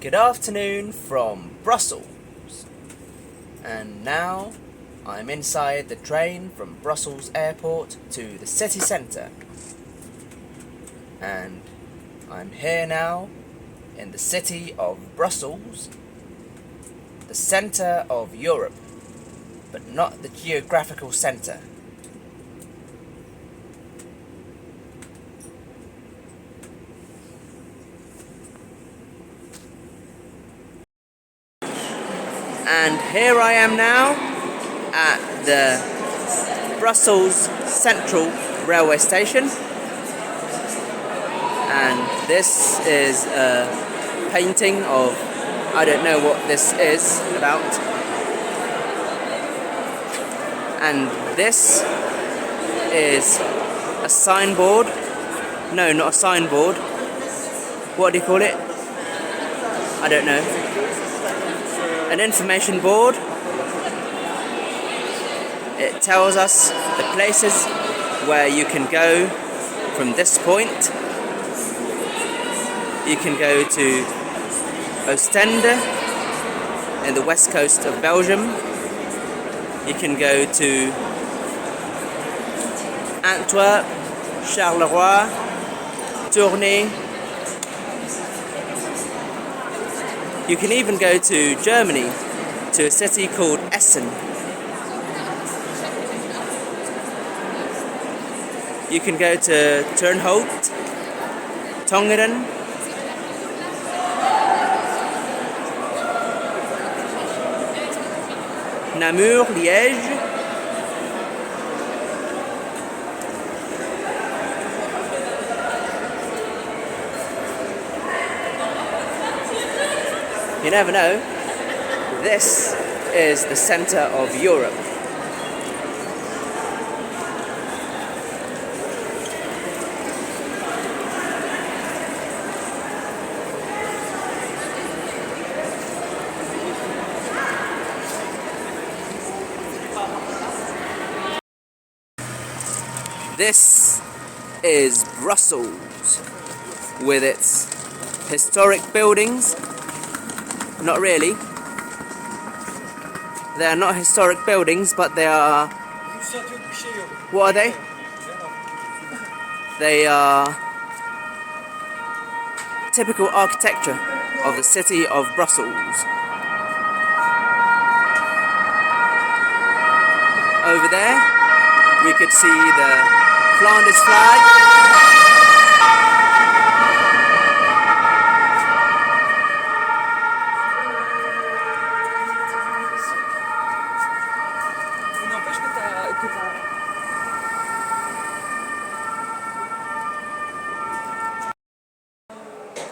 Good afternoon from Brussels, and now I'm inside the train from Brussels airport to the city centre, and I'm here now in the city of Brussels, the centre of Europe, but not the geographical centre. And here I am now at the Brussels Central Railway Station, and this is a painting of, I don't know what this is about, and this is a signboard. No, not a signboard. What do you call it? I don't know. An information board. It tells us the places where you can go from this point. You can go to Ostende in the west coast of Belgium. You can go to Antwerp, Charleroi, Tournai. You can even go to Germany, to a city called Essen. You can go to Turnhout, Tongeren, Namur, Liège, you never know. This is the centre of Europe. This is Brussels with its historic buildings. Not really. They are not historic buildings, but they are... What are they? They are typical architecture of the city of Brussels. Over there, we could see the Flanders flag.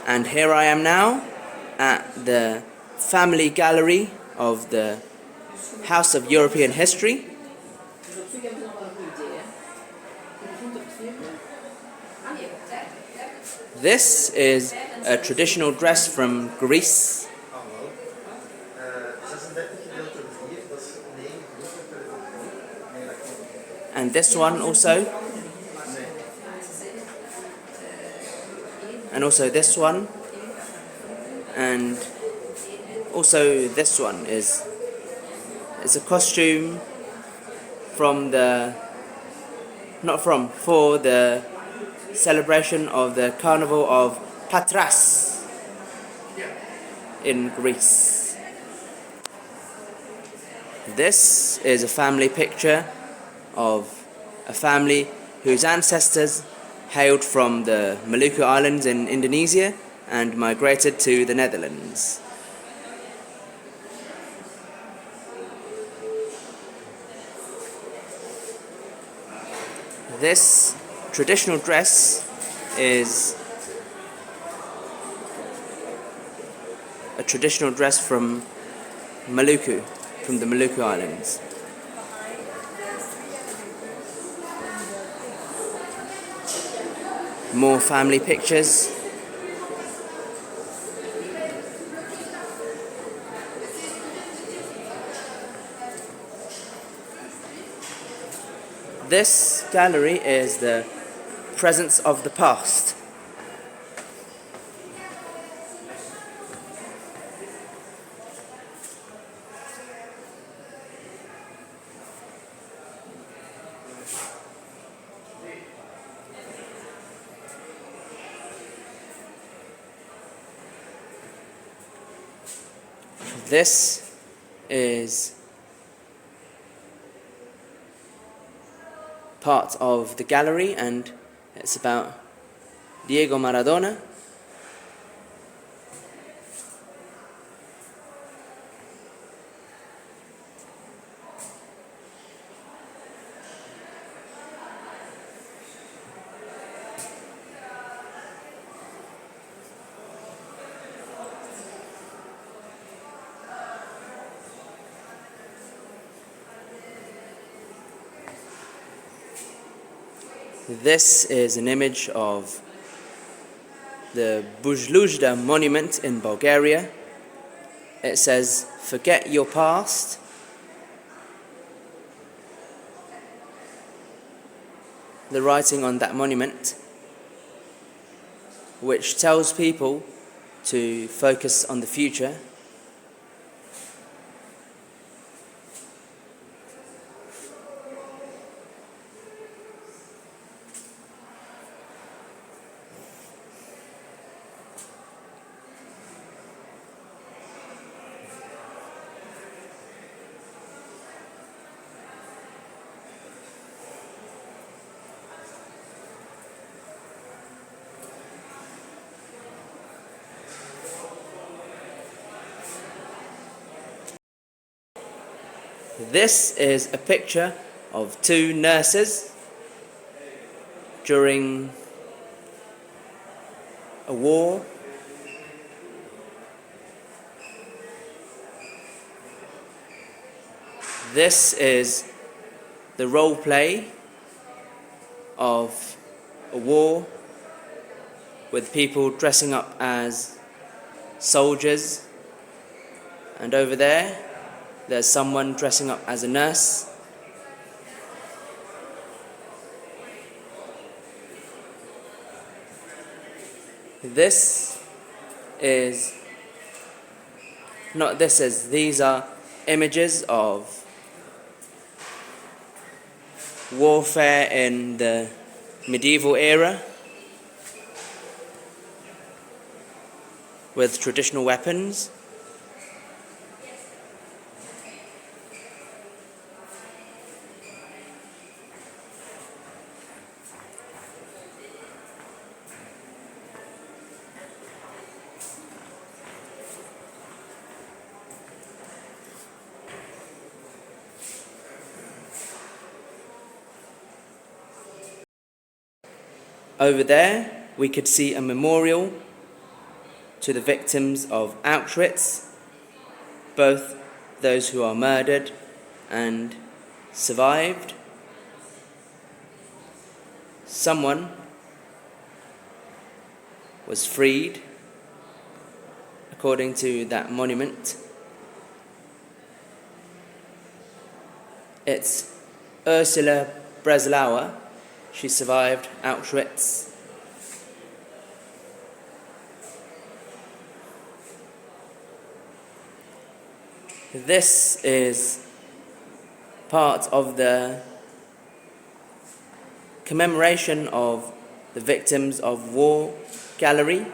And here I am now at the family gallery of the House of European History. This is a traditional dress from Greece. And this one also. And also this one. And also this one is a costume from the... for the celebration of the Carnival of Patras in Greece. This is a family picture of a family whose ancestors hailed from the Maluku Islands in Indonesia and migrated to the Netherlands. This traditional dress is a traditional dress from Maluku, from the Maluku Islands. More family pictures. This gallery is the presence of the past. This is part of the gallery, and it's about Diego Maradona. This is an image of the Bujlujda monument in Bulgaria. It says, "Forget your past." The writing on that monument, which tells people to focus on the future. This is a picture of two nurses during a war. This is the role play of a war with people dressing up as soldiers, and over there's someone dressing up as a nurse. These are images of warfare in the medieval era with traditional weapons. Over there, we could see a memorial to the victims of Auschwitz, both those who are murdered and survived. Someone was freed, according to that monument. It's Ursula Breslauer. She survived Auschwitz. This is part of the commemoration of the victims of war gallery.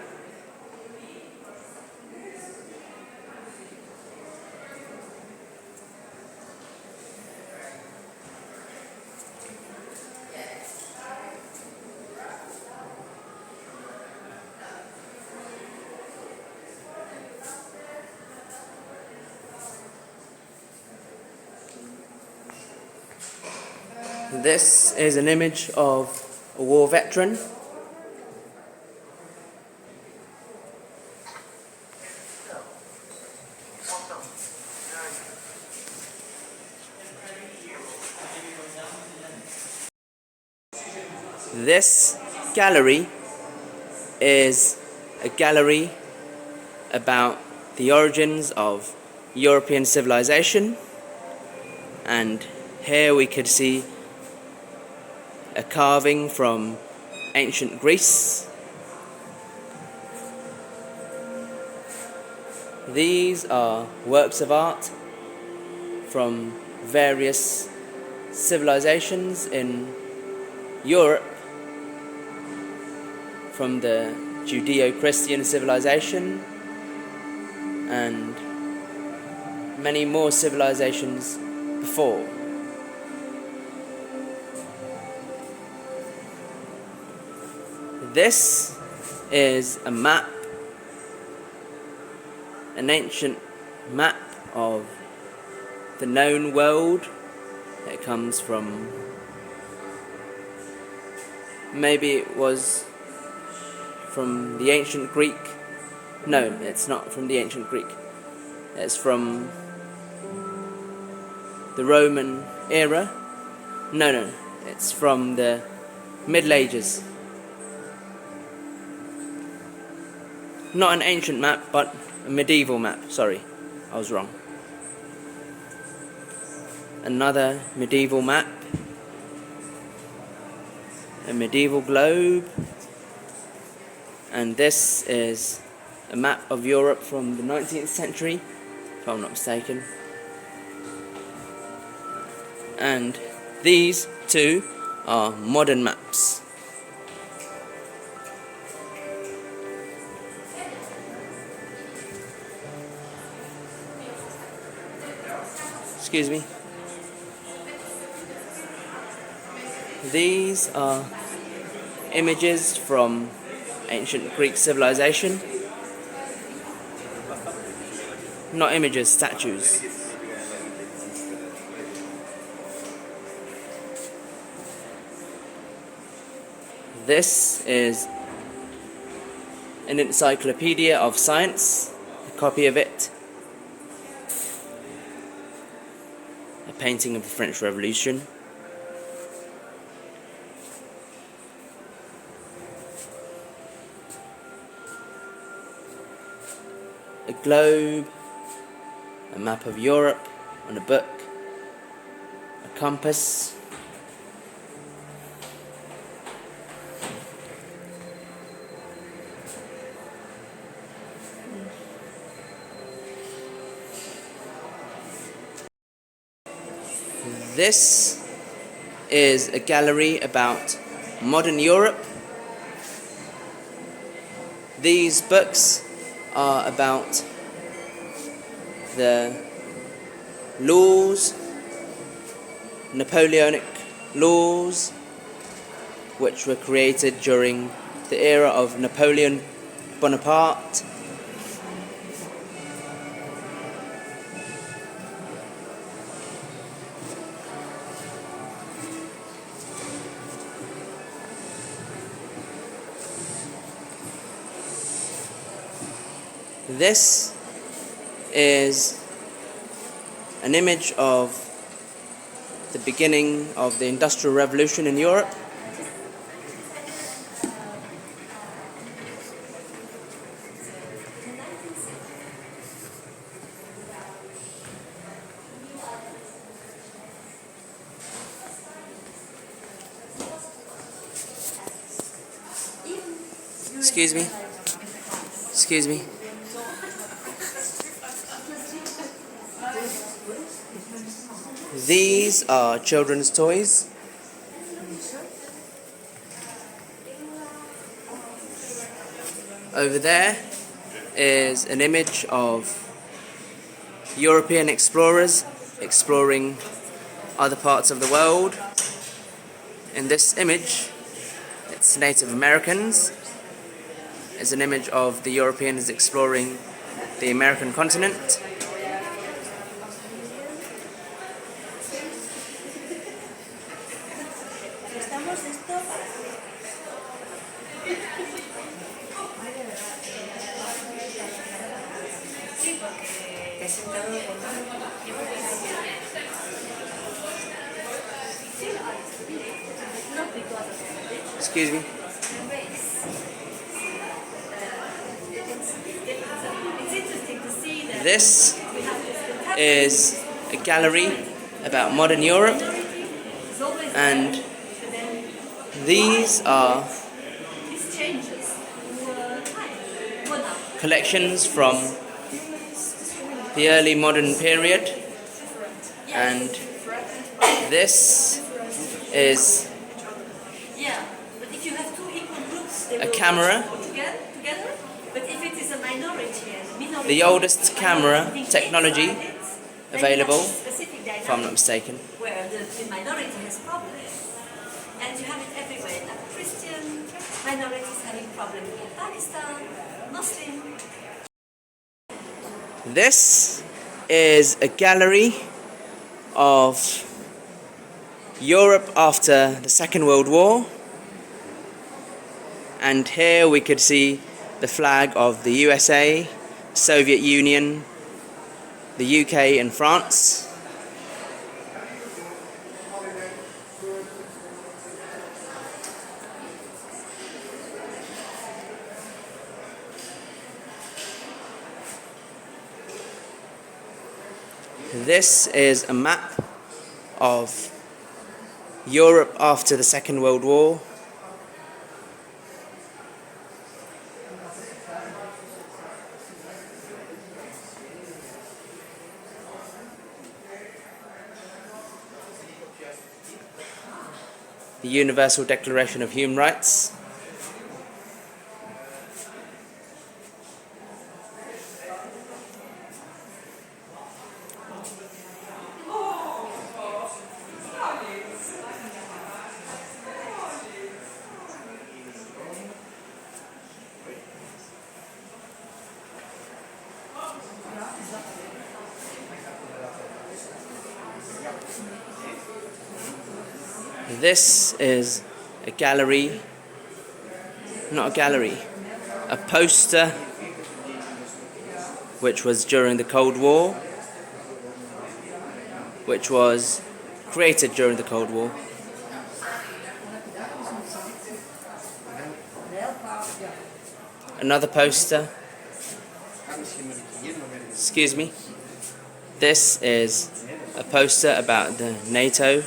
This is an image of a war veteran. This gallery is a gallery about the origins of European civilization, and here we could see a carving from ancient Greece. These are works of art from various civilizations in Europe, from the Judeo-Christian civilization and many more civilizations before. This is a map, an ancient map of the known world. It comes from, maybe it was from the ancient Greek. No, it's not from the ancient Greek. It's from the Roman era. No, it's from the Middle Ages. Not an ancient map, but a medieval map. Sorry, I was wrong. Another medieval map. A medieval globe. And this is a map of Europe from the 19th century, if I'm not mistaken. And these two are modern maps. Excuse me. These are images from ancient Greek civilization. Not images, statues. This is an encyclopedia of science, a copy of it. A painting of the French Revolution. A globe, a map of Europe on a book, a compass, this is a gallery about modern Europe. These books are about the laws, Napoleonic laws, which were created during the era of Napoleon Bonaparte. This is an image of the beginning of the Industrial Revolution in Europe. Excuse me. Excuse me. These are children's toys. Over there is an image of European explorers exploring other parts of the world. In this image, it's Native Americans. It's an image of the Europeans exploring the American continent. Excuse me. This is a gallery about modern Europe, and these are collections from the early modern period, and this is a camera, the oldest camera technology available, specific if I'm not dynamic mistaken. where the minority has problems. And you have it everywhere, like Christian minorities having problems in Pakistan, Muslim. This is a gallery of Europe after the Second World War, and here we could see the flag of the USA, Soviet Union, the UK and France. This is a map of Europe after the Second World War. The Universal Declaration of Human Rights. This is a gallery, not a gallery, a poster which was during the Cold War, which was created during the Cold War. Another poster, excuse me, this is a poster about the NATO.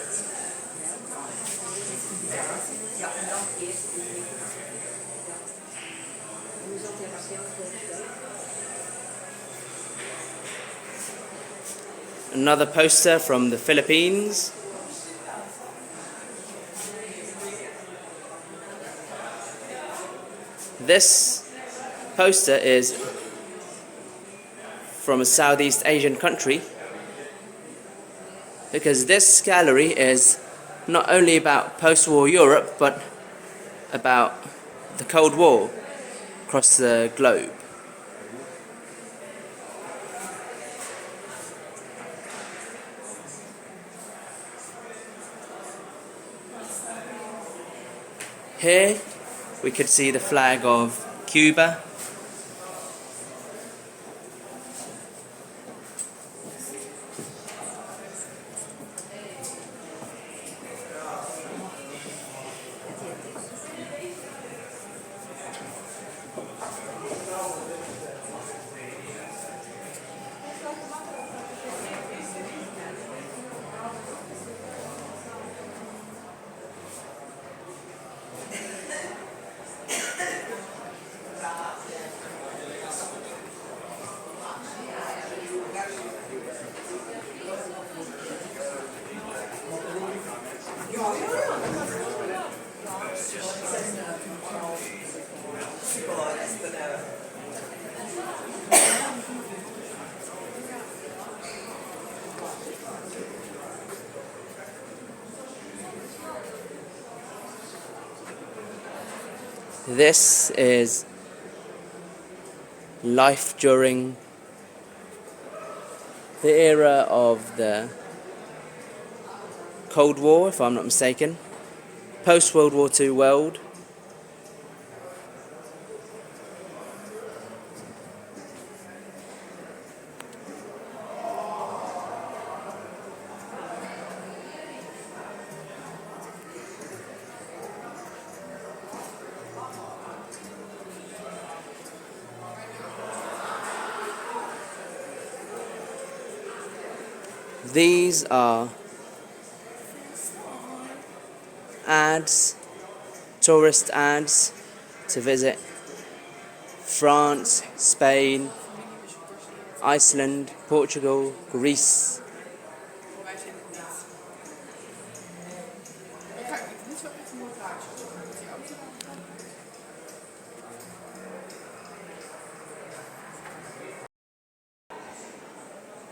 Another poster from the Philippines. This poster is from a Southeast Asian country, because this gallery is not only about post-war Europe but about the Cold War across the globe. Here we could see the flag of Cuba. This is life during the era of the Cold War, if I'm not mistaken, post-World War II world. These are ads, tourist ads to visit France, Spain, Iceland, Portugal, Greece.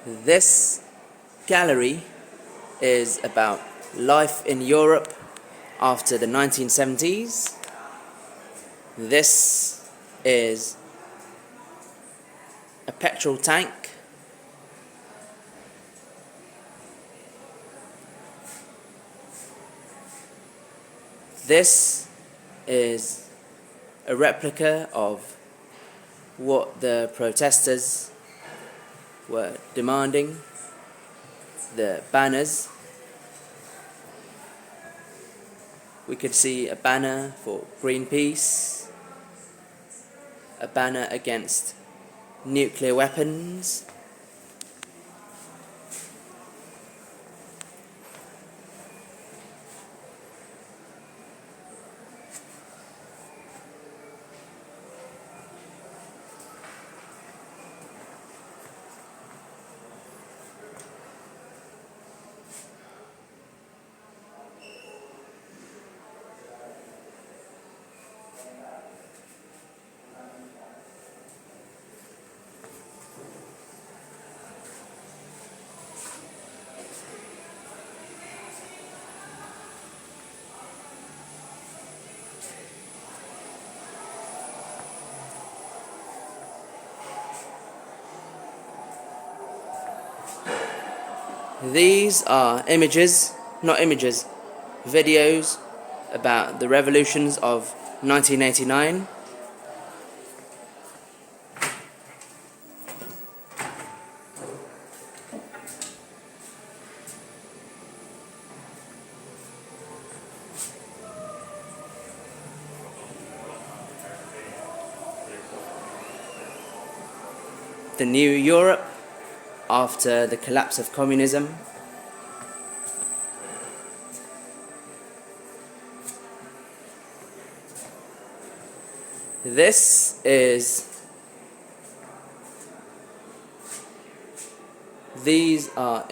This gallery is about life in Europe after the 1970s. This is a petrol tank. This is a replica of what the protesters were demanding, the banners. We could see a banner for Greenpeace, a banner against nuclear weapons, These are videos about the revolutions of 1989. The new Europe after the collapse of communism. These are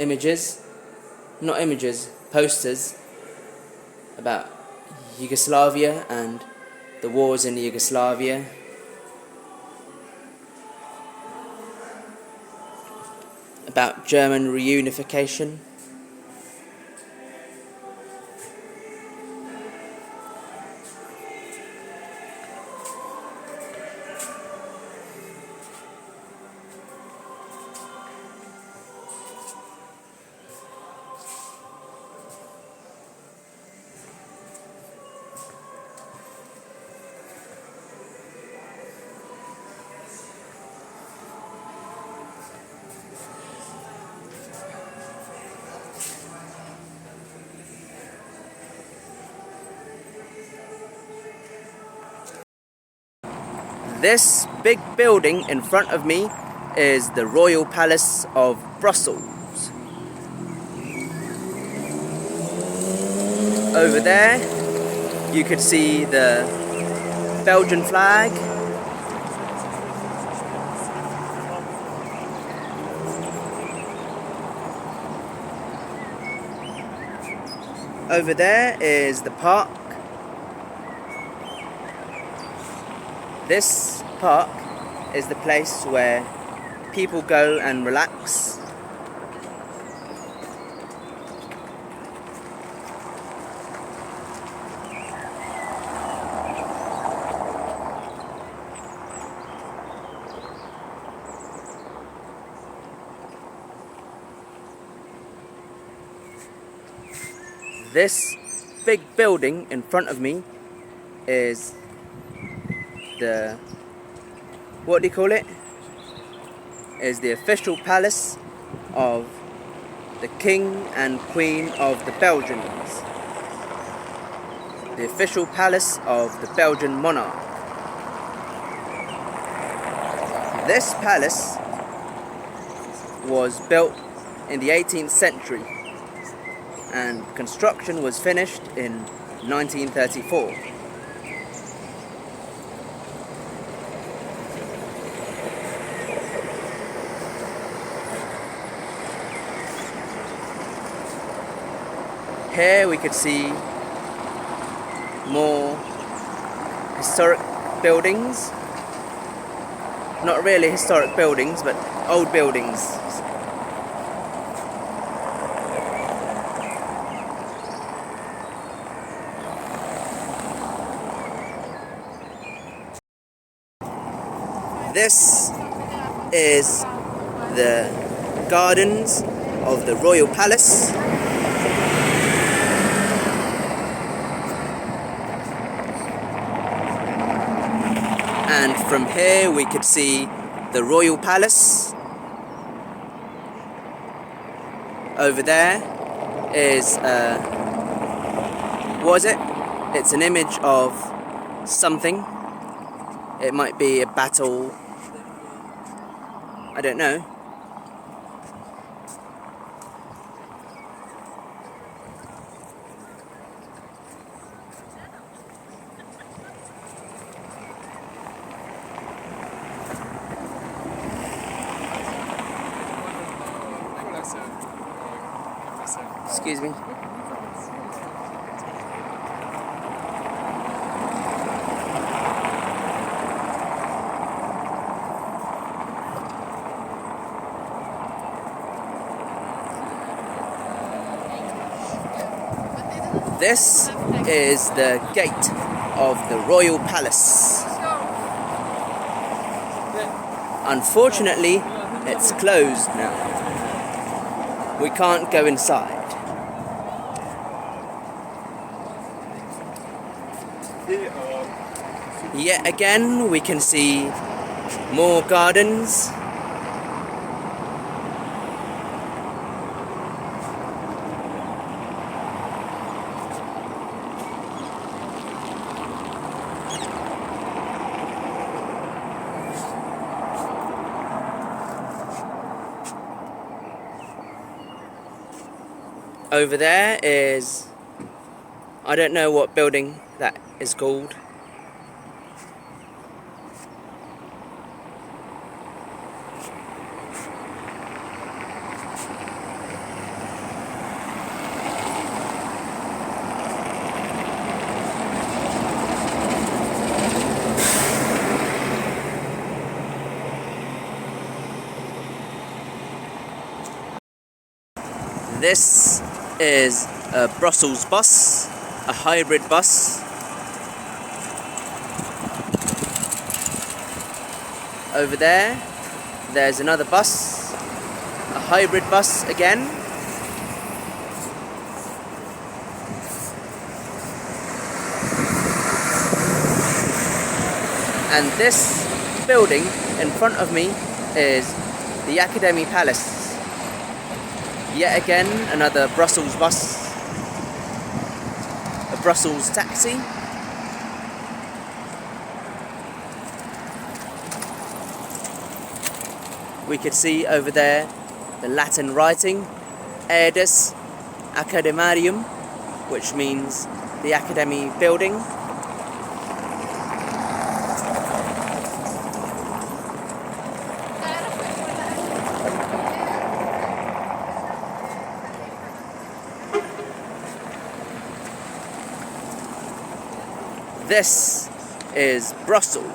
posters about Yugoslavia and the wars in Yugoslavia. About German reunification. This big building in front of me is the Royal Palace of Brussels. Over there you could see the Belgian flag. Over there is the park. This park is the place where people go and relax. This big building in front of me is the, what do you call it? Is the official palace of the King and Queen of the Belgians. The official palace of the Belgian monarch. This palace was built in the 18th century and construction was finished in 1934. Here we could see more historic buildings. Not really historic buildings, but old buildings. this is the gardens of the Royal Palace. And from here we could see the Royal Palace. Over there is, what is it? It's an image of something. It might be a battle. I don't know. Excuse me. This is the gate of the Royal Palace. Unfortunately, it's closed now. We can't go inside. Yet again, we can see more gardens. Over there is, I don't know what building that is called. This is a Brussels bus, a hybrid bus. Over there, there's another bus, a hybrid bus again. And this building in front of me is the Academy Palace. Yet again, another Brussels bus, a Brussels taxi. We could see over there the Latin writing, Edus Academarium, which means the Academy building. This is Brussels.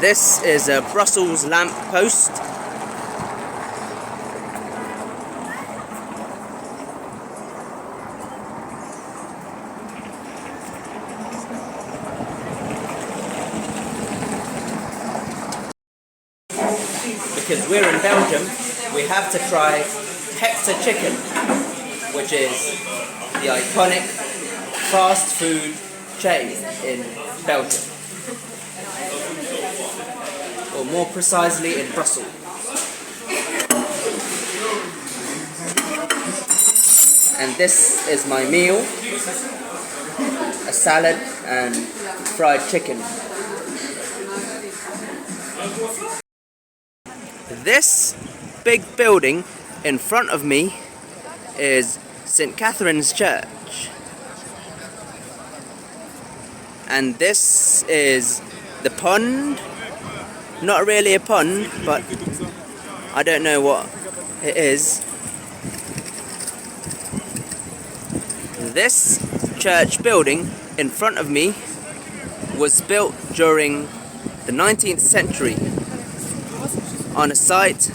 This is a Brussels lamp post. Because we're in Belgium, we have to try Hector Chicken, which is the iconic fast food chain in Belgium. Or more precisely in Brussels. And this is my meal, a salad and fried chicken. This big building in front of me is St. Catherine's Church. And this is the pond. Not really a pond, but I don't know what it is. This church building in front of me was built during the 19th century on a site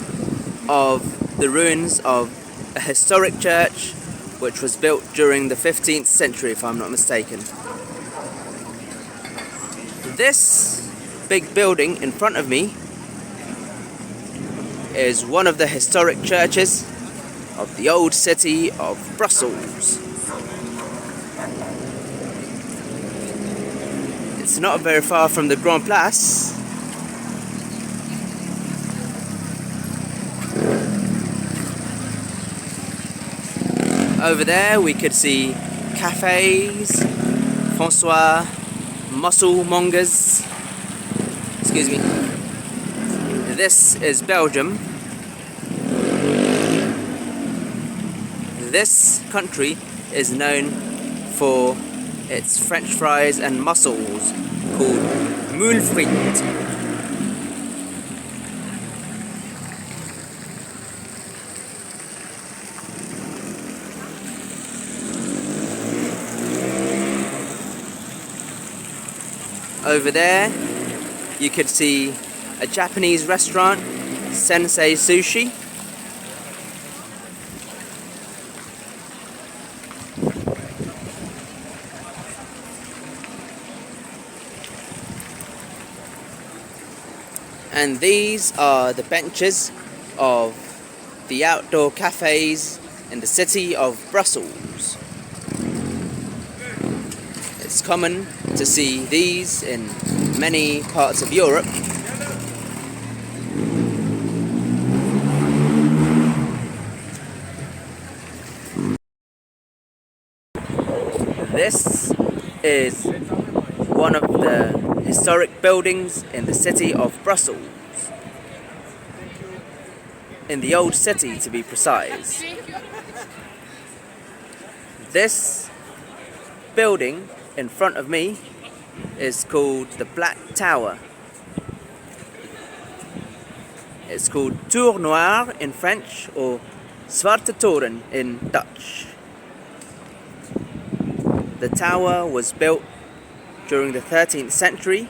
of the ruins of a historic church which was built during the 15th century, if I'm not mistaken. This big building in front of me is one of the historic churches of the old city of Brussels. It's not very far from the Grand Place. Over there we could see cafes, Francois, mussel mongers. Excuse me. This is Belgium. This country is known for its French fries and mussels called moule frites. Over there you could see a Japanese restaurant, Sensei Sushi. And these are the benches of the outdoor cafes in the city of Brussels. It's common to see these in many parts of Europe. This is one of the historic buildings in the city of Brussels. In the old city, to be precise. This building in front of me is called the Black Tower. It's called Tour Noire in French or Zwarte Toren in Dutch. The tower was built during the 13th century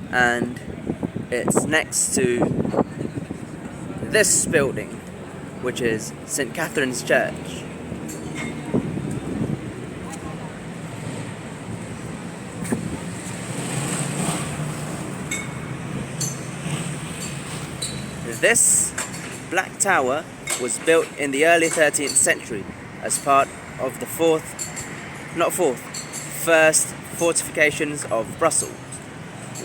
and it's next to this building, which is St. Catherine's Church. This Black Tower was built in the early 13th century as part of the first fortifications of Brussels.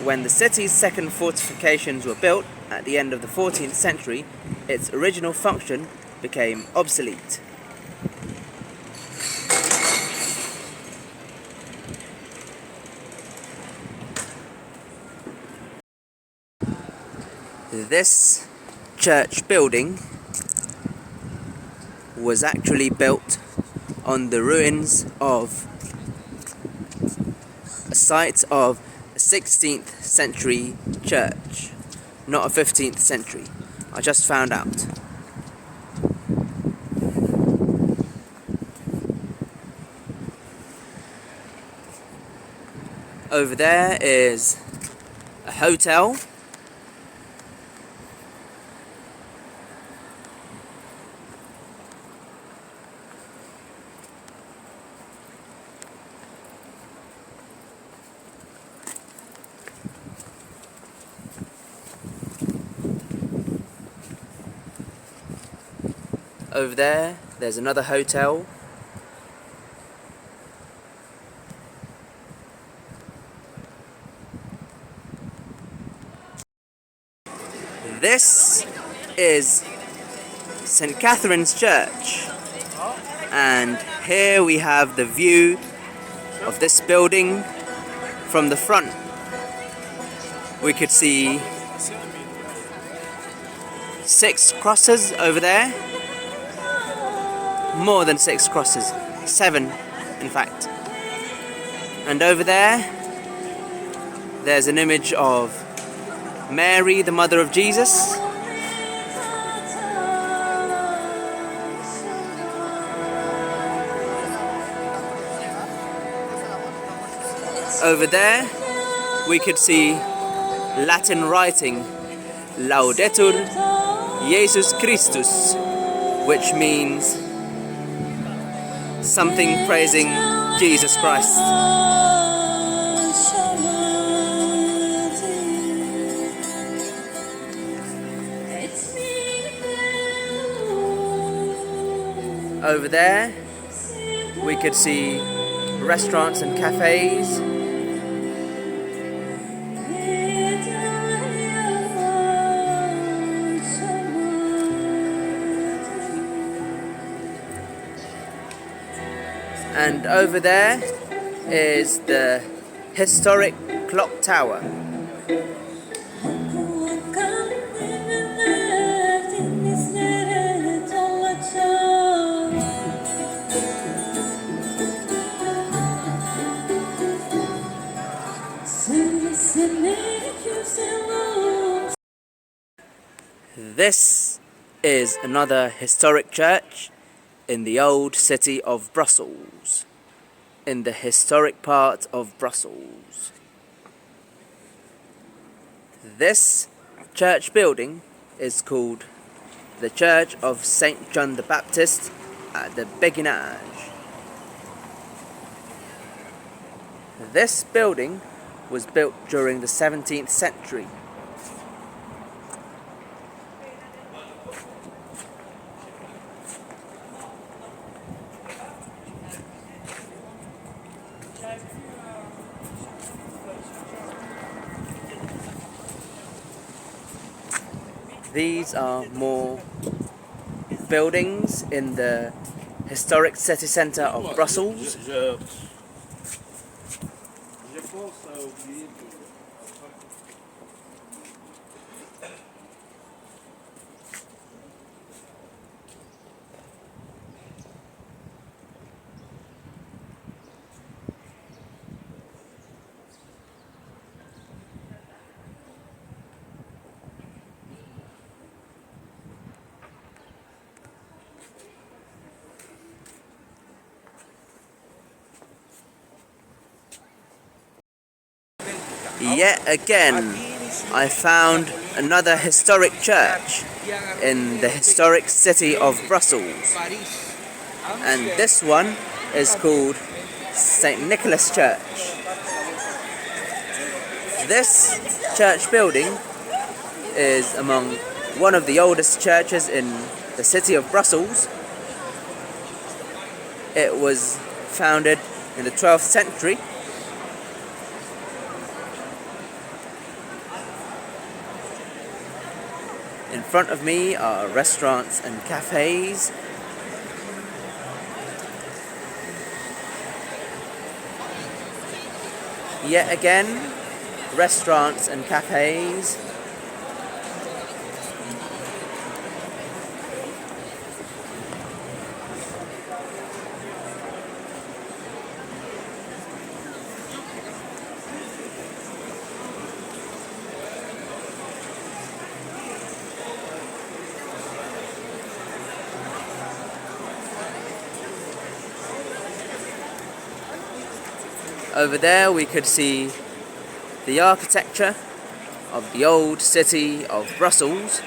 When the city's second fortifications were built at the end of the 14th century, its original function became obsolete. This church building was actually built on the ruins of a site of a 16th century church, not a 15th century. I just found out. Over there is a hotel. Over there, there's another hotel. This is St. Catherine's Church, and here we have the view of this building from the front. We could see 6 crosses over there. More than 6 crosses, 7 in fact. And over there, there's an image of Mary, the mother of Jesus. Over there, we could see Latin writing Laudetur Jesus Christus, which means something praising Jesus Christ. Over there, we could see restaurants and cafes. And over there is the historic clock tower. This is another historic church in the old city of Brussels, in the historic part of Brussels. This church building is called the Church of St. John the Baptist at the Béguinage. This building was built during the 17th century. These are more buildings in the historic city centre of Brussels. Yet again, I found another historic church in the historic city of Brussels. And this one is called St. Nicholas Church. This church building is among one of the oldest churches in the city of Brussels. It was founded in the 12th century. In front of me are restaurants and cafes. Yet again, restaurants and cafes. Over there we could see the architecture of the old city of Brussels,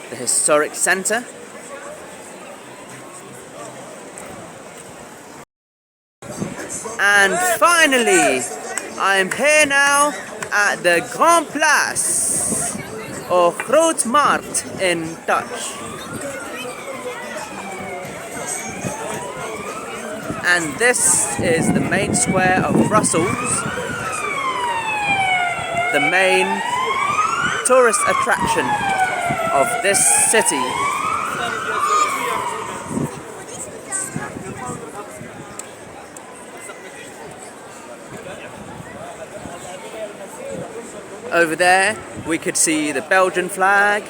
the historic centre. And finally, I am here now at the Grand Place, or Groot Markt in Dutch. And this is the main square of Brussels, the main tourist attraction of this city. Over there we could see the Belgian flag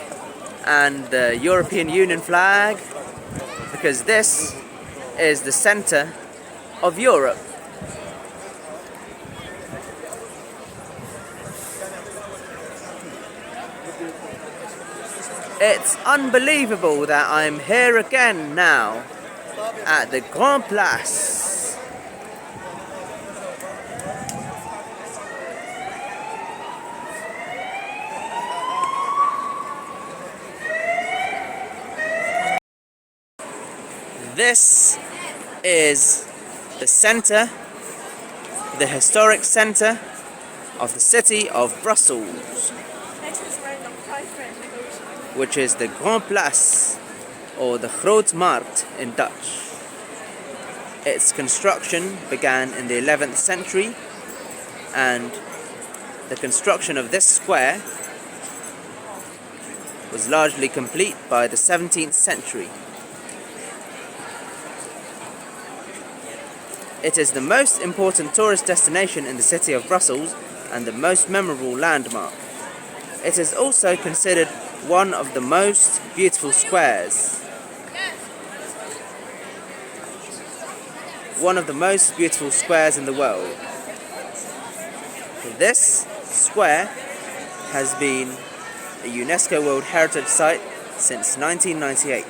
and the European Union flag, because this is the centre of Europe. It's unbelievable that I'm here again now at the Grand Place. This is the center, the historic center of the city of Brussels, which is the Grand Place, or the Grote Markt in Dutch. Its construction began in the 11th century, and the construction of this square was largely complete by the 17th century. It is the most important tourist destination in the city of Brussels and the most memorable landmark. It is also considered one of the most beautiful squares. One of the most beautiful squares in the world. This square has been a UNESCO World Heritage Site since 1998.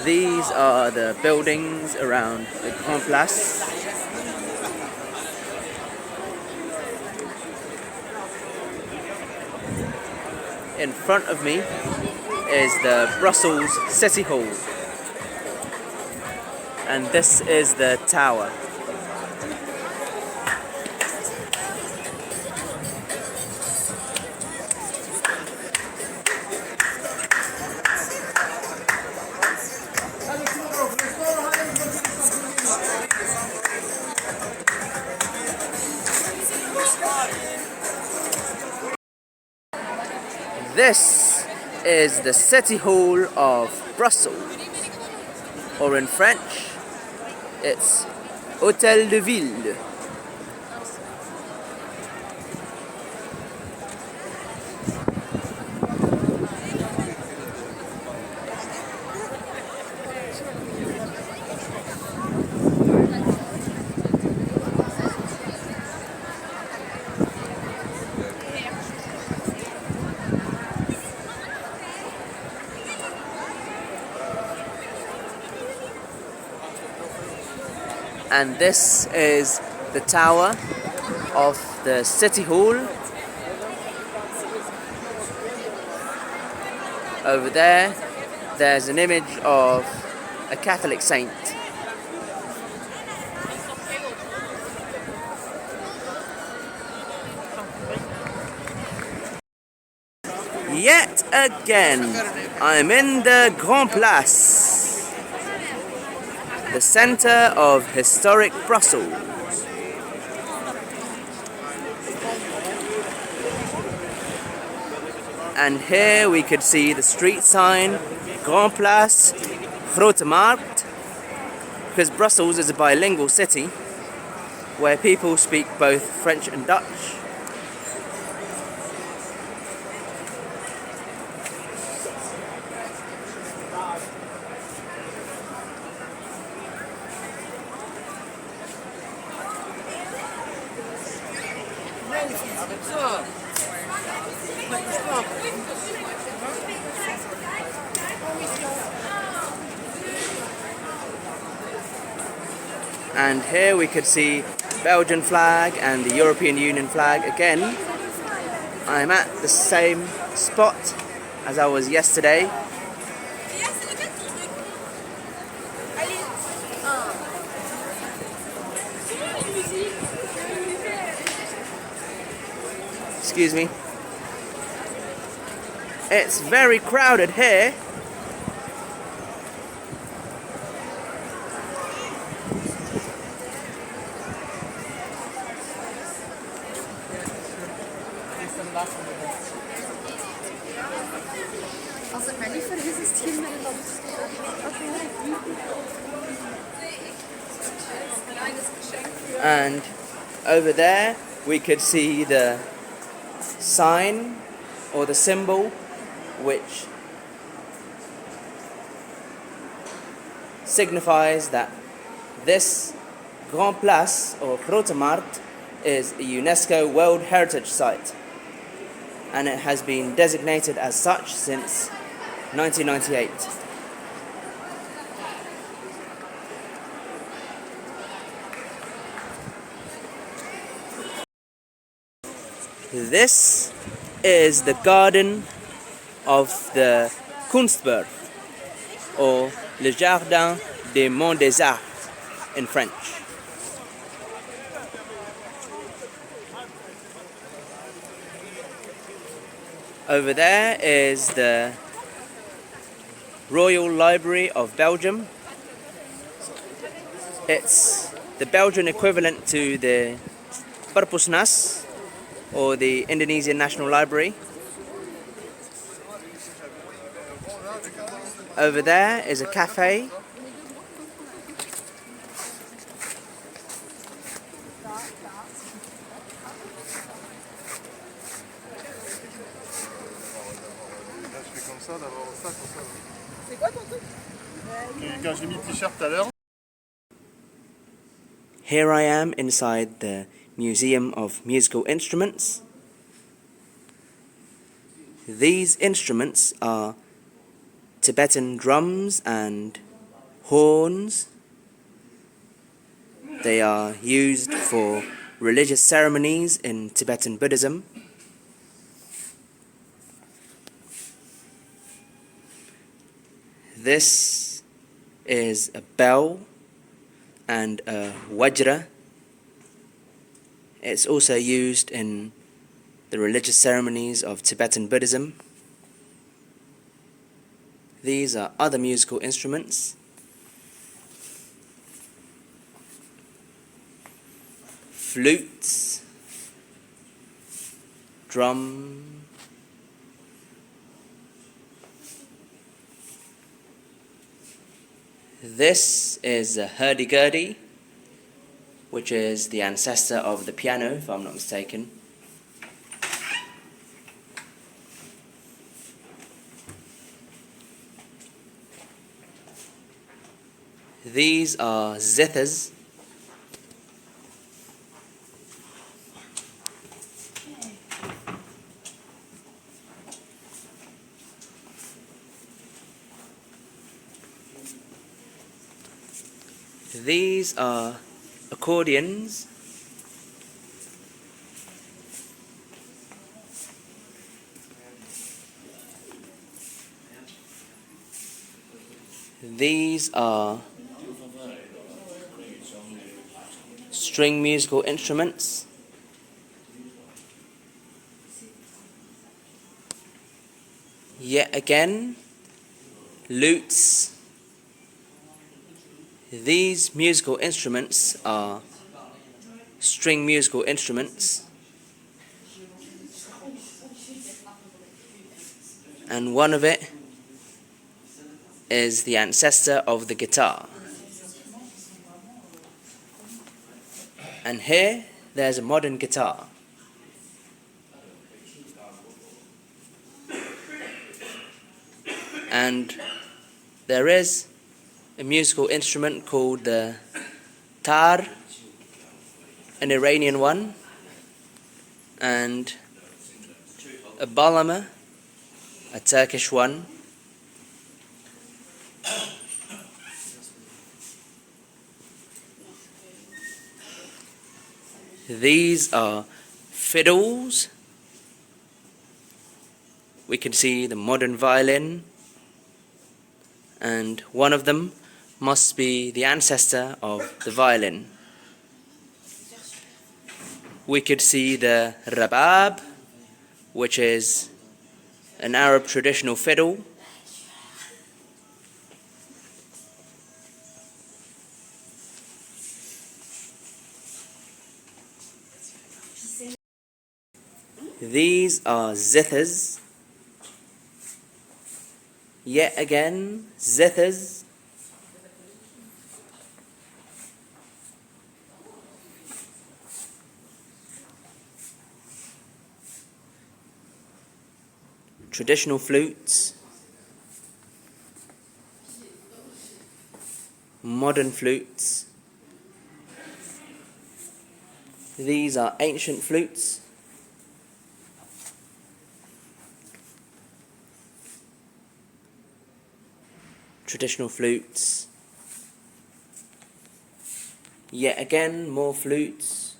These are the buildings around the Grand Place. In front of me is the Brussels City Hall, and this is the tower. This is the City Hall of Brussels, or in French, it's Hôtel de Ville. And this is the tower of the City Hall. Over there, there's an image of a Catholic saint. Yet again, I'm in the Grand Place, the center of historic Brussels. And here we could see the street sign, Grand Place, Grote Markt, because Brussels is a bilingual city where people speak both French and Dutch. And here we could see Belgian flag and the European Union flag again. I'm at the same spot as I was yesterday. Excuse me. It's very crowded here. Als ik mij niet vergis, is het geen Nederland. And Over there we could see the sign or the symbol which signifies that this Grand Place or Grote Markt is a UNESCO World Heritage Site, and it has been designated as such since 1998. This is the garden of the Kunstberg, or Le Jardin des Monts des Arts in French. Over there is the Royal Library of Belgium. It's the Belgian equivalent to the Perpusnas, or the Indonesian National Library. Over there is a cafe. C'est quoi ton truc? Quand j'ai mis le t-shirt tout à l'heure. Here I am inside the Museum of Musical Instruments. These instruments are Tibetan drums and horns. They are used for religious ceremonies in Tibetan Buddhism. This is a bell and a wajra. It's also used in the religious ceremonies of Tibetan Buddhism. These are other musical instruments. Flutes, drum, this is a hurdy-gurdy, which is the ancestor of the piano, if I'm not mistaken. These are zithers. These are accordions. These are string musical instruments. Yet again, lutes. These musical instruments are string musical instruments, and one of it is the ancestor of the guitar. And here there's a modern guitar. And there is a musical instrument called the tar, an Iranian one, and a balama, a Turkish one. These are fiddles. We can see the modern violin, and one of them must be the ancestor of the violin. We could see the rabab, which is an Arab traditional fiddle. These are zithers. Yet again, zithers. traditional flutes, modern flutes. These are ancient flutes. Traditional flutes. Yet again, more flutes.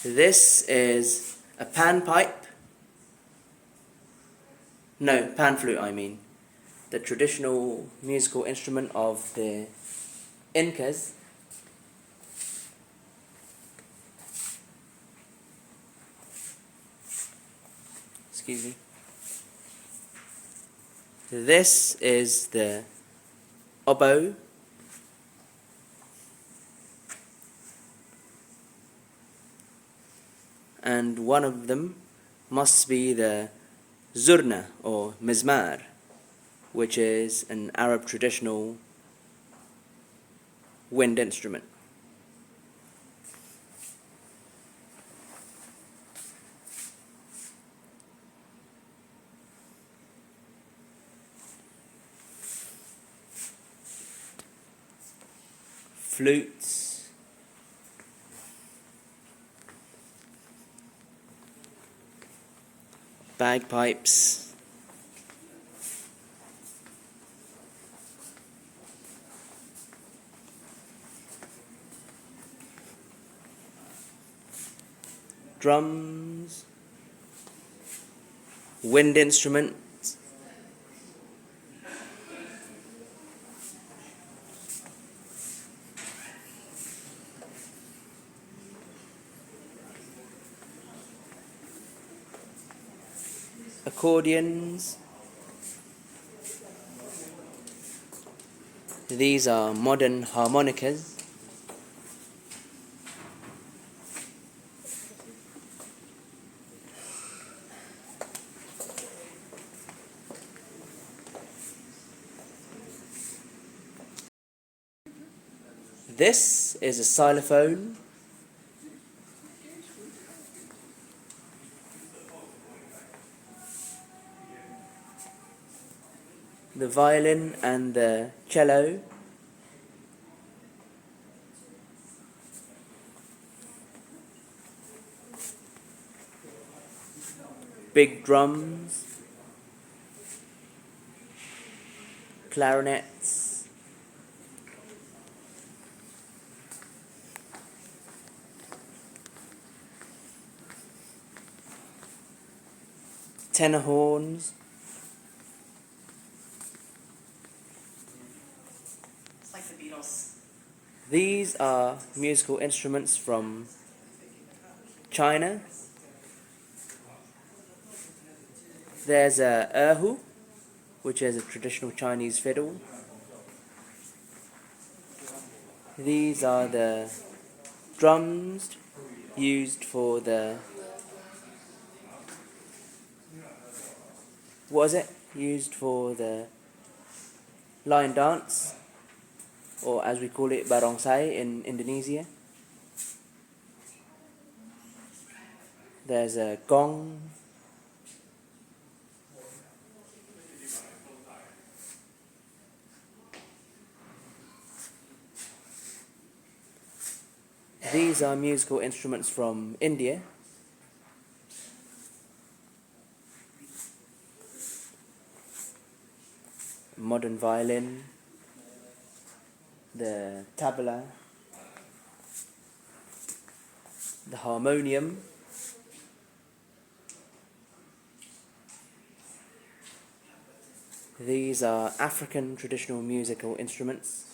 This is a panpipe. No, pan flute I mean. The traditional musical instrument of the Incas. Excuse me. This is the oboe. And one of them must be the zurna or mizmar, which is an Arab traditional wind instrument. Flutes, bagpipes, drums, wind instruments, accordions. These are modern harmonicas. This is a xylophone. The violin and the cello. Big drums. Clarinets. Tenor horns. It's like the Beatles. These are musical instruments from China. There's a erhu, which is a traditional Chinese fiddle. These are the drums used for the... what is it? Used for the lion dance, or as we call it, barongsai in Indonesia. There's a gong. These are musical instruments from India. Modern violin, the tabla, the harmonium, these are African traditional musical instruments.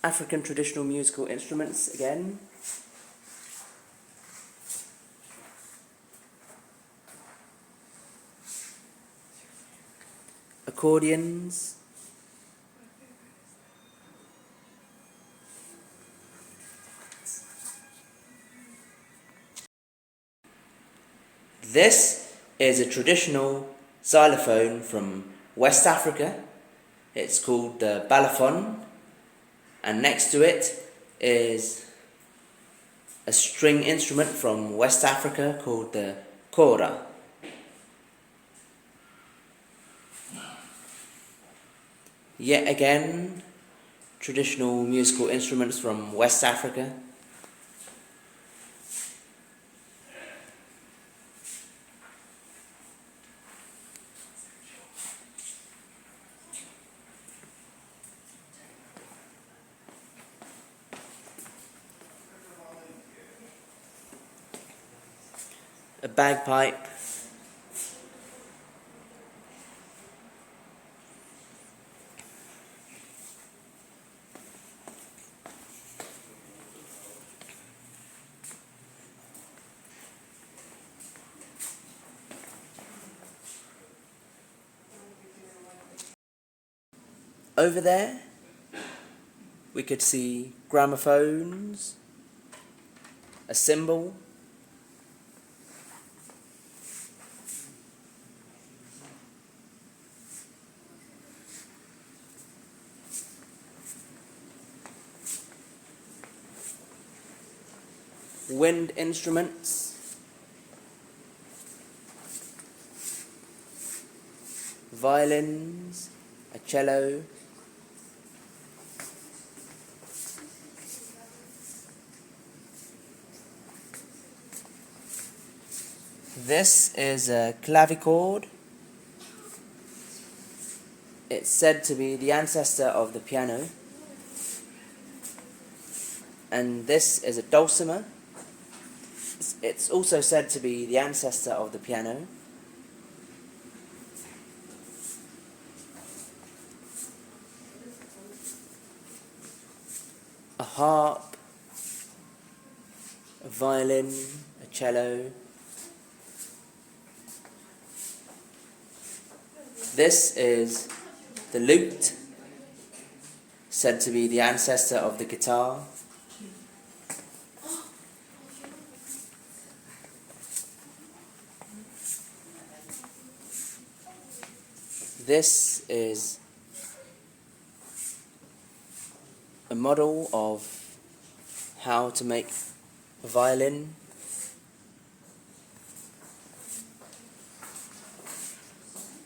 African traditional musical instruments again. Accordions. This is a traditional xylophone from West Africa. It's called the balafon, and next to it is a string instrument from West Africa called the kora. Yet again, traditional musical instruments from West Africa. A bagpipe. Over there, we could see gramophones, a cymbal, wind instruments, violins, a cello, this is a clavichord. It's said to be the ancestor of the piano. And this is a dulcimer. It's also said to be the ancestor of the piano. A harp, a violin, a cello. This is the lute, said to be the ancestor of the guitar. This is a model of how to make a violin.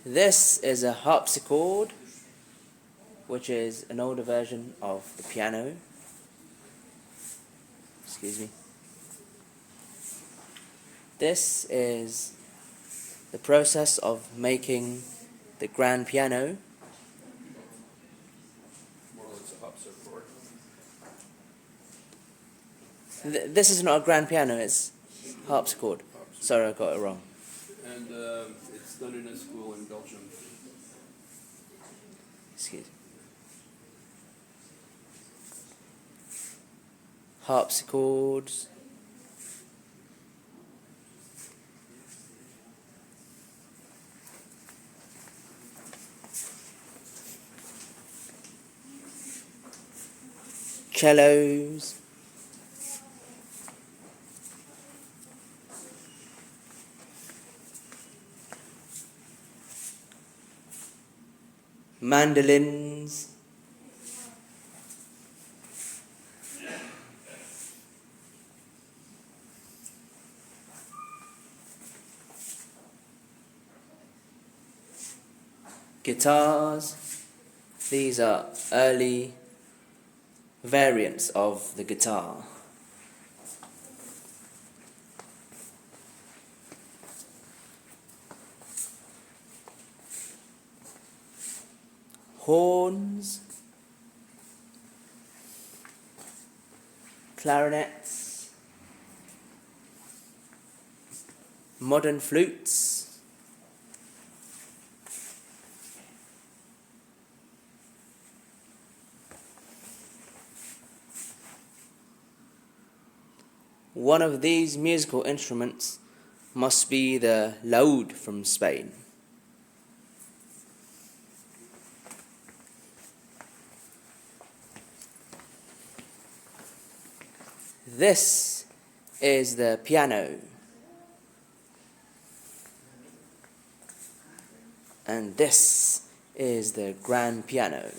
This is a harpsichord, which is an older version of the piano. Excuse me. This is the process of making the grand piano. This is not a grand piano, it's harpsichord. Sorry, I got it wrong. And it's done in a school in Belgium. Excuse me. Harpsichords. Cellos. Mandolins. Guitars. These are early variants of the guitar. Horns, clarinets, modern flutes, one of these musical instruments must be the laúd from Spain. This is the piano. And this is the grand piano.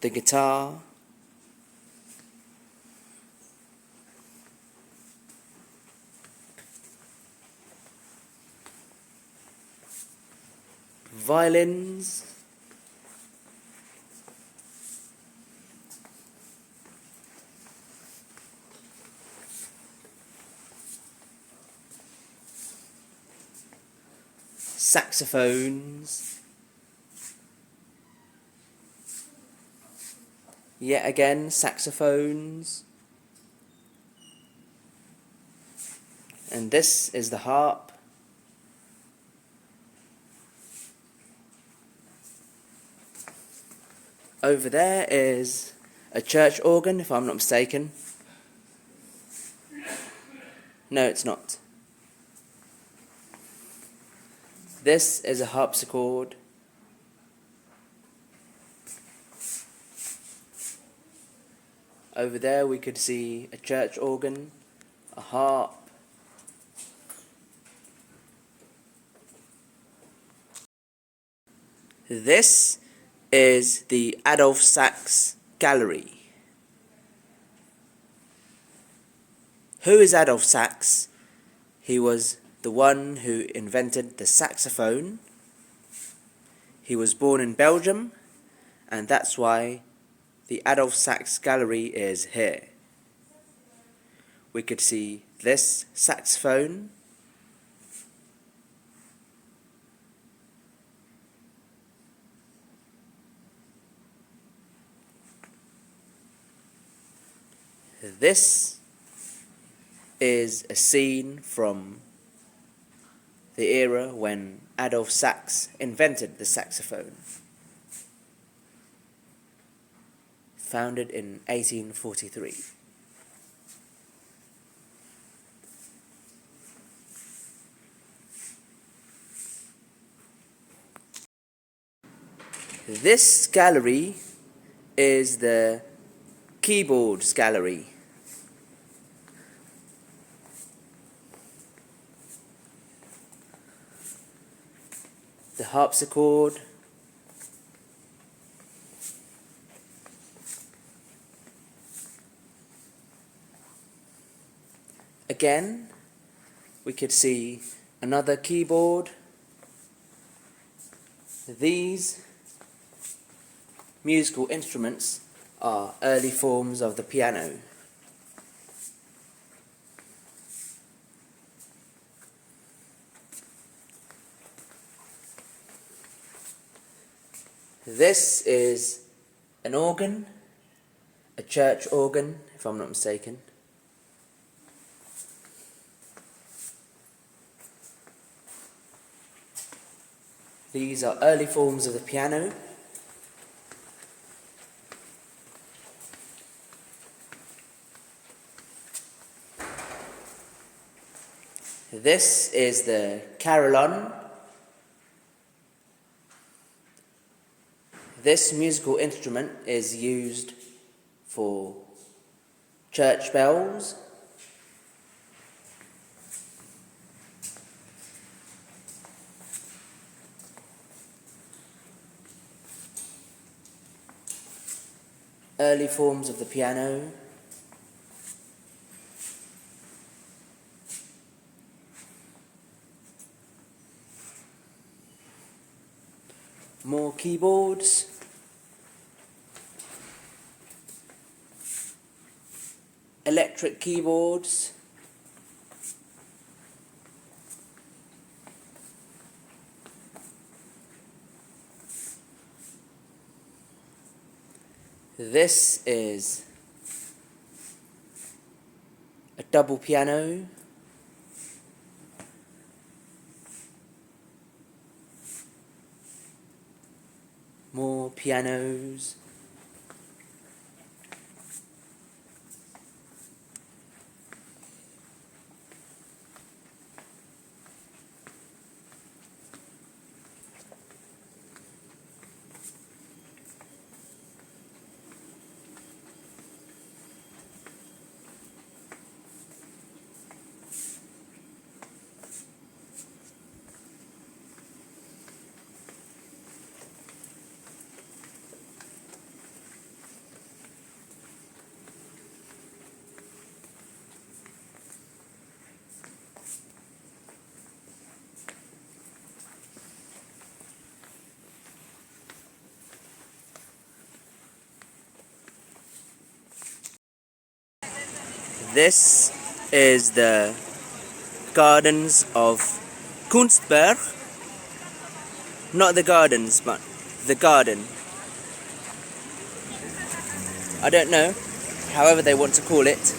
The guitar, violins, saxophones, yet again saxophones, and this is the harp. Over there is a church organ, if I'm not mistaken. No, it's not. This is a harpsichord. Over there we could see a church organ, a harp, this is the Adolf Sachs Gallery. Who is Adolf Sachs? He was the one who invented the saxophone. He was born in Belgium, and that's why the Adolf Sachs Gallery is here. We could see this saxophone, this is a scene from the era when Adolf Sachs invented the saxophone, founded in 1843. This gallery is the keyboards gallery. The harpsichord, again we could see another keyboard. These musical instruments are early forms of the piano. This is an organ, a church organ, if I'm not mistaken. These are early forms of the piano. This is the carillon. This musical instrument is used for church bells. Early forms of the piano. More keyboards. Electric keyboards. This is a double piano. More pianos. This is the gardens of Kunstberg. Not the gardens, but the garden. I don't know, however they want to call it.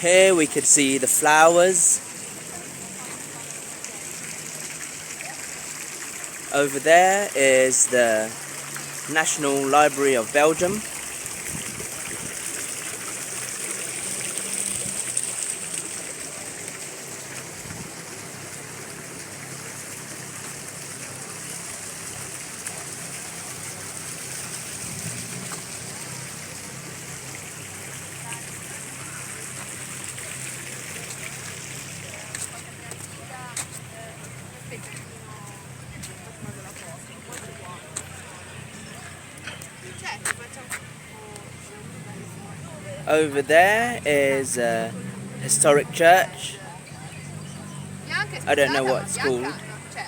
Here we could see the flowers. Over there is the National Library of Belgium. Over there is a historic church. I don't know what it's called. Cioè,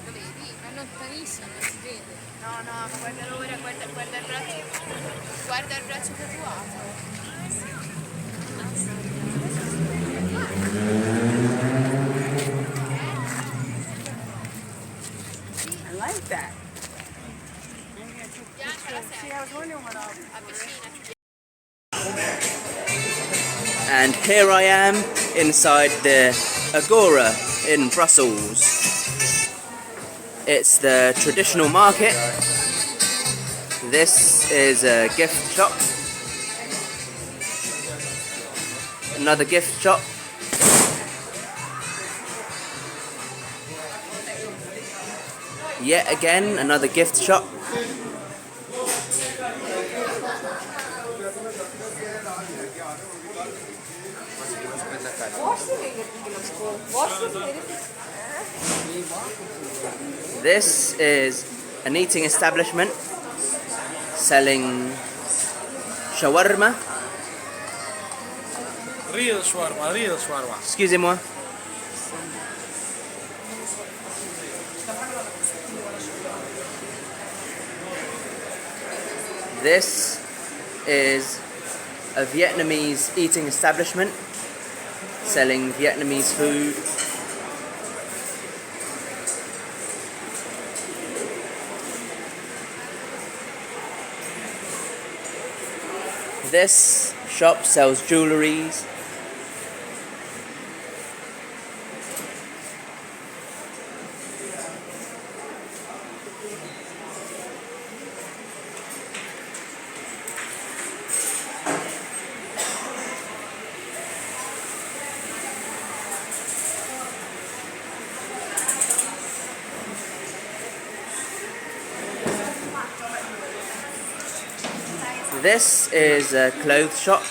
lo vedi? È lontanissimo, non si vede. No, no, ma guarda ora, guarda il braccio tatuato. I like that. See, I was wondering what avvicina. And here I am inside the Agora in Brussels. It's the traditional market. This is a gift shop. Another gift shop. Yet again, another gift shop. This is an eating establishment selling shawarma. Real shawarma. Excusez-moi. This is a Vietnamese eating establishment selling Vietnamese food. This shop sells jewelleries. This is a clothes shop.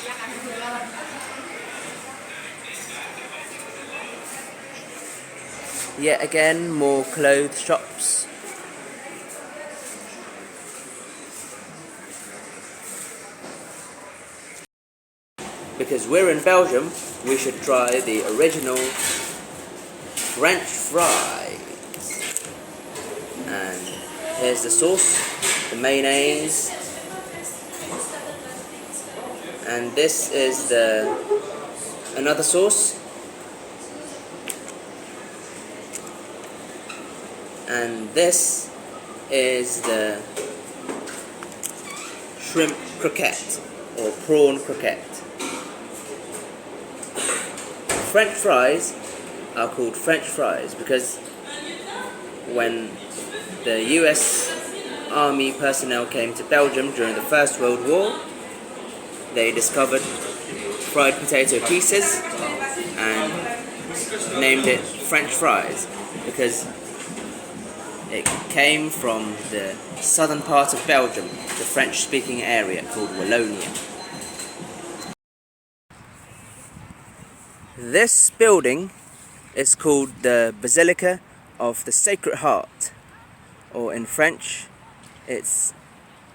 Yet again, more clothes shops. Because we're in Belgium, we should try the original French fries. And here's the sauce, the mayonnaise. And this is another sauce. And this is the shrimp croquette or prawn croquette. French fries are called French fries because when the US Army personnel came to Belgium during the First World War, they discovered fried potato pieces and named it French fries because it came from the southern part of Belgium, the French-speaking area called Wallonia. This building is called the Basilica of the Sacred Heart, or in French, it's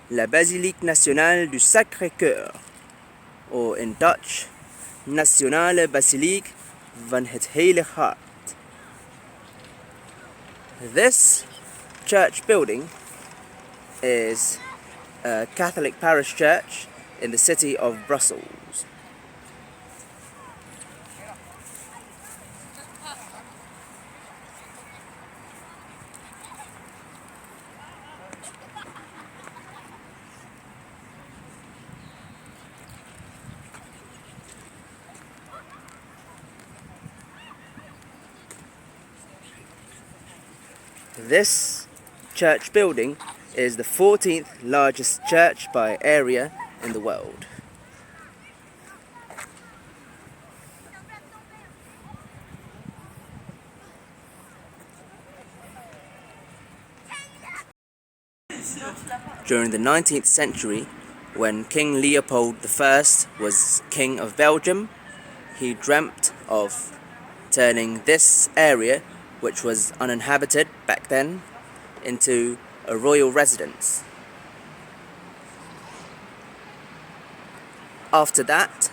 La Basilique Nationale du Sacré-Cœur, or in Dutch, Nationale Basiliek van het Heilige Hart. This church building is a Catholic parish church in the city of Brussels. This church building is the 14th largest church by area in the world. During the 19th century, when King Leopold I was King of Belgium, he dreamt of turning this area, which was uninhabited back then, into a royal residence. After that,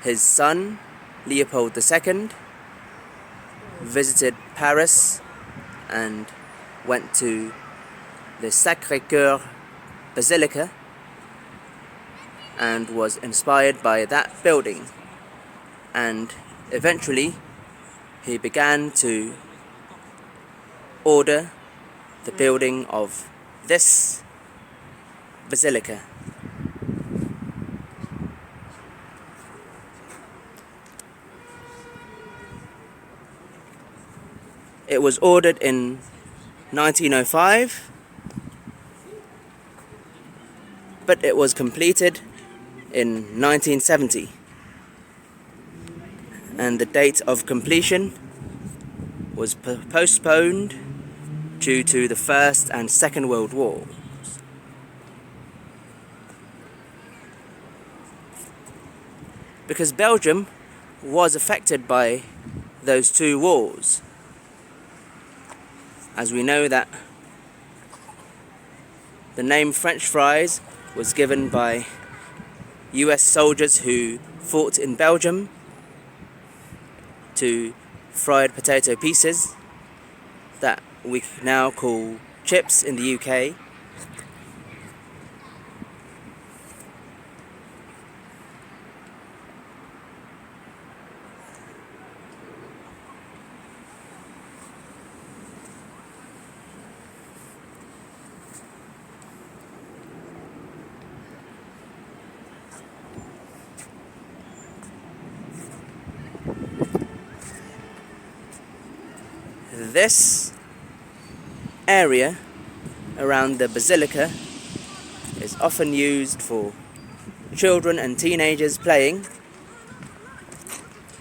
his son, Leopold II, visited Paris and went to the Sacré-Cœur Basilica and was inspired by that building, and eventually he began to order the building of this basilica. It was ordered in 1905, but it was completed in 1970, and the date of completion was postponed due to the First and Second World War. Because Belgium was affected by those two wars, as we know that the name French fries was given by US soldiers who fought in Belgium to fried potato pieces that we now call chips in the UK. This area around the basilica is often used for children and teenagers playing,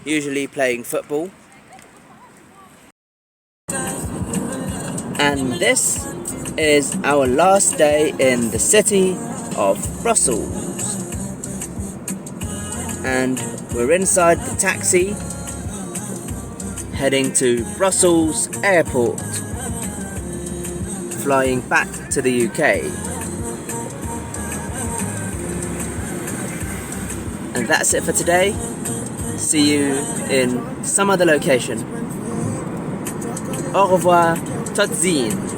usually playing football. And this is our last day in the city of Brussels. And we're inside the taxi heading to Brussels Airport, flying back to the UK. And that's it for today. See you in some other location. Au revoir, tot ziens.